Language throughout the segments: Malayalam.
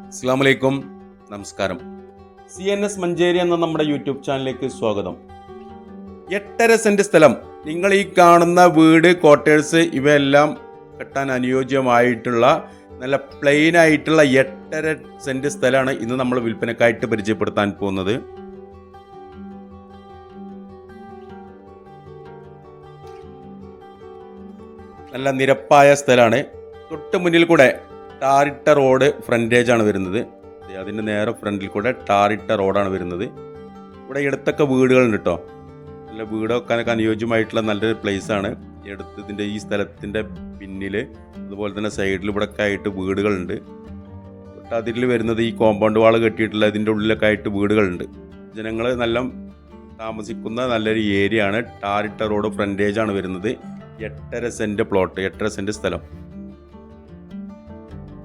അസ്സലാമു അലൈക്കും, നമസ്കാരം. CNS മഞ്ചേരി എന്ന നമ്മുടെ യൂട്യൂബ് ചാനലിലേക്ക് സ്വാഗതം. 8.5 സെന്റ് സ്ഥലം, നിങ്ങൾ ഈ കാണുന്ന വീട്, ക്വാർട്ടേഴ്സ് ഇവയെല്ലാം കെട്ടാൻ അനുയോജ്യമായിട്ടുള്ള നല്ല പ്ലെയിൻ ആയിട്ടുള്ള 8.5 സെന്റ് സ്ഥലമാണ് ഇന്ന് നമ്മൾ വിൽപ്പനക്കായിട്ട് പരിചയപ്പെടുത്താൻ പോകുന്നത്. നല്ല നിരപ്പായ സ്ഥലമാണ്. തൊട്ട് മുന്നിൽ കൂടെ ടാറിട്ട റോഡ് ഫ്രണ്ടേജ് ആണ് വരുന്നത്. അതിൻ്റെ നേരെ ഫ്രണ്ടിൽ കൂടെ ടാറിട്ട റോഡാണ് വരുന്നത്. ഇവിടെ ഇടത്തൊക്കെ വീടുകളുണ്ട് കേട്ടോ. നല്ല വീട് വെക്കാനൊക്കെ അനുയോജ്യമായിട്ടുള്ള നല്ലൊരു പ്ലേസാണ്. ഇതിൻ്റെ ഈ സ്ഥലത്തിൻ്റെ പിന്നിൽ അതുപോലെ തന്നെ സൈഡിൽ ഇവിടെ ഒക്കെ ആയിട്ട് വീടുകളുണ്ട്. അതിൽ വരുന്നത് ഈ കോമ്പൗണ്ട് വാൾ കെട്ടിയിട്ടുള്ള ഇതിൻ്റെ ഉള്ളിലൊക്കെ ആയിട്ട് വീടുകളുണ്ട്. ജനങ്ങൾ നല്ല താമസിക്കുന്ന നല്ലൊരു ഏരിയ ആണ്. ടാറിട്ട റോഡ് ഫ്രണ്ടേജ് ആണ് വരുന്നത്. 8.5 സെന്റ് പ്ലോട്ട്, 8.5 സെന്റ് സ്ഥലം.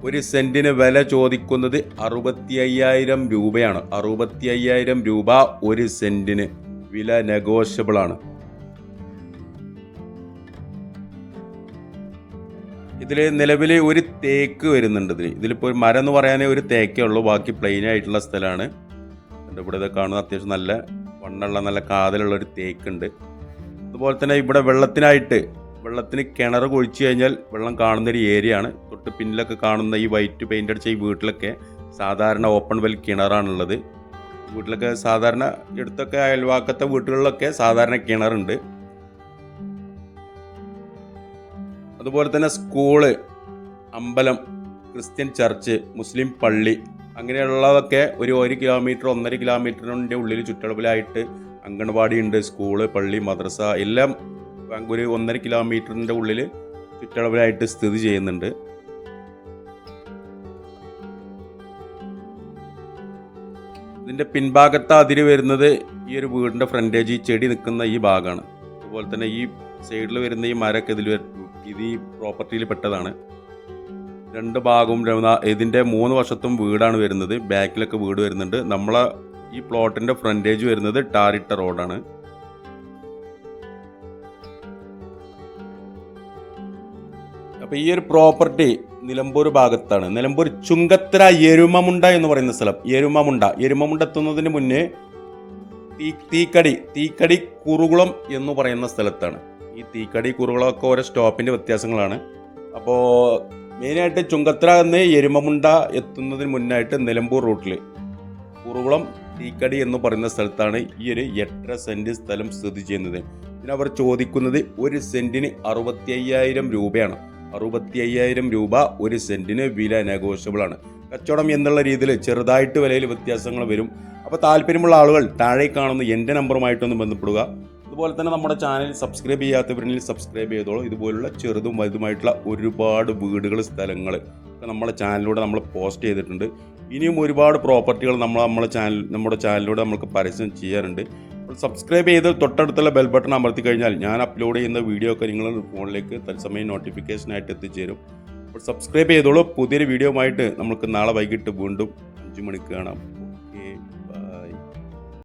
ഒരു സെന്റിന് വില ചോദിക്കുന്നത് 65,000 രൂപയാണ്. 65,000 രൂപ ഒരു സെന്റിന്. വില നെഗോഷ്യബിൾ ആണ്. ഇതിൽ നിലവിൽ ഒരു തേക്ക് വരുന്നുണ്ട്. ഇതിലിപ്പോൾ ഒരു മരം എന്ന് പറയാനേ ഒരു തേക്കേ ഉള്ളൂ, ബാക്കി പ്ലെയിൻ ആയിട്ടുള്ള സ്ഥലമാണ്. ഇവിടെ ഇത് കാണുന്ന അത്യാവശ്യം നല്ല വണ്ണുള്ള നല്ല കാതലുള്ള ഒരു തേക്കുണ്ട്. അതുപോലെ തന്നെ ഇവിടെ വെള്ളത്തിന് കിണർ കുഴിച്ചു കഴിഞ്ഞാൽ വെള്ളം കാണുന്നൊരു ഏരിയ ആണ്. തൊട്ട് പിന്നിലൊക്കെ കാണുന്ന ഈ വൈറ്റ് പെയിൻ്റ് അടിച്ച ഈ വീട്ടിലൊക്കെ സാധാരണ ഓപ്പൺ വെൽ കിണറാണുള്ളത്. വീട്ടിലൊക്കെ സാധാരണ എടുത്തൊക്കെ അയൽവാക്കത്തെ വീട്ടുകളിലൊക്കെ സാധാരണ കിണറുണ്ട്. അതുപോലെ തന്നെ സ്കൂള്, അമ്പലം, ക്രിസ്ത്യൻ ചർച്ച്, മുസ്ലിം പള്ളി അങ്ങനെയുള്ളതൊക്കെ ഒരു 1 കിലോമീറ്റർ 1.5 കിലോമീറ്ററിൻ്റെ ഉള്ളിൽ ചുറ്റളവിലായിട്ട് അംഗൻവാടി ഉണ്ട്, സ്കൂള്, പള്ളി, മദ്രസ എല്ലാം ഒരു 1.5 കിലോമീറ്ററിൻ്റെ ഉള്ളിൽ ചുറ്റളവിലായിട്ട് സ്ഥിതി ചെയ്യുന്നുണ്ട്. ഇതിൻ്റെ പിൻഭാഗത്ത് അതിര് വരുന്നത് ഈ ഒരു വീടിൻ്റെ ഫ്രണ്ടേജ്, ഈ ചെടി നിൽക്കുന്ന ഈ ഭാഗമാണ്. അതുപോലെ തന്നെ ഈ സൈഡിൽ വരുന്ന ഈ മരമൊക്കെ ഇത് ഈ പ്രോപ്പർട്ടിയിൽ പെട്ടതാണ്. 2 ഭാഗവും ഇതിൻ്റെ 3 വശത്തും വീടാണ് വരുന്നത്. ബാക്കിലൊക്കെ വീട് വരുന്നുണ്ട്. നമ്മളെ ഈ പ്ലോട്ടിൻ്റെ ഫ്രണ്ടേജ് വരുന്നത് ടാറിട്ട റോഡാണ്. അപ്പോൾ ഈ ഒരു പ്രോപ്പർട്ടി നിലമ്പൂർ ഭാഗത്താണ്. നിലമ്പൂർ ചുങ്കത്തറ എരുമമുണ്ട എന്ന് പറയുന്ന സ്ഥലം. എരുമമുണ്ട എത്തുന്നതിന് മുന്നേ തീക്കടി കുറുകുളം എന്ന് പറയുന്ന സ്ഥലത്താണ്. ഈ തീക്കടി കുറുകുളമൊക്കെ ഓരോ സ്റ്റോപ്പിൻ്റെ വ്യത്യാസങ്ങളാണ്. അപ്പോൾ മെയിനായിട്ട് ചുങ്കത്തറ എന്ന് എരുമമുണ്ട എത്തുന്നതിന് മുന്നായിട്ട് നിലമ്പൂർ റൂട്ടിൽ കുറുകുളം തീക്കടി എന്ന് പറയുന്ന സ്ഥലത്താണ് ഈ ഒരു 8.5 സെന്റ് സ്ഥലം സ്ഥിതി ചെയ്യുന്നത്. ഇതിനവർ ചോദിക്കുന്നത് ഒരു സെന്റിന് 65,000 രൂപയാണ്. 65,000 രൂപ ഒരു സെന്റിന്. വില നെഗോഷ്യബിൾ ആണ്. കച്ചവടം എന്നുള്ള രീതിയിൽ ചെറുതായിട്ട് വിലയിൽ വ്യത്യാസങ്ങൾ വരും. അപ്പോൾ താല്പര്യമുള്ള ആളുകൾ താഴെ കാണുന്ന എൻ്റെ നമ്പറുമായിട്ടൊന്ന് ബന്ധപ്പെടുക. അതുപോലെ തന്നെ നമ്മുടെ ചാനൽ സബ്സ്ക്രൈബ് ചെയ്യാത്തവരിൽ സബ്സ്ക്രൈബ് ചെയ്തോളൂ. ഇതുപോലുള്ള ചെറുതും വലുതുമായിട്ടുള്ള ഒരുപാട് വീടുകൾ, സ്ഥലങ്ങൾ ഒക്കെ നമ്മുടെ ചാനലിലൂടെ നമ്മൾ പോസ്റ്റ് ചെയ്തിട്ടുണ്ട്. ഇനിയും ഒരുപാട് പ്രോപ്പർട്ടികൾ നമ്മുടെ ചാനലിലൂടെ നമുക്ക് പരസ്യം ചെയ്യാറുണ്ട്. അപ്പോൾ സബ്സ്ക്രൈബ് ചെയ്ത് തൊട്ടടുത്തുള്ള ബെൽ ബട്ടൺ അമർത്തി കഴിഞ്ഞാൽ ഞാൻ അപ്ലോഡ് ചെയ്യുന്ന വീഡിയോ ഒക്കെ നിങ്ങളുടെ ഫോണിലേക്ക് തത്സമയം നോട്ടിഫിക്കേഷനായിട്ട് എത്തിച്ചേരും. അപ്പോൾ സബ്സ്ക്രൈബ് ചെയ്തോളൂ. പുതിയൊരു വീഡിയോ ആയിട്ട് നമുക്ക് നാളെ വൈകിട്ട് വീണ്ടും 5 മണിക്ക് കാണാം.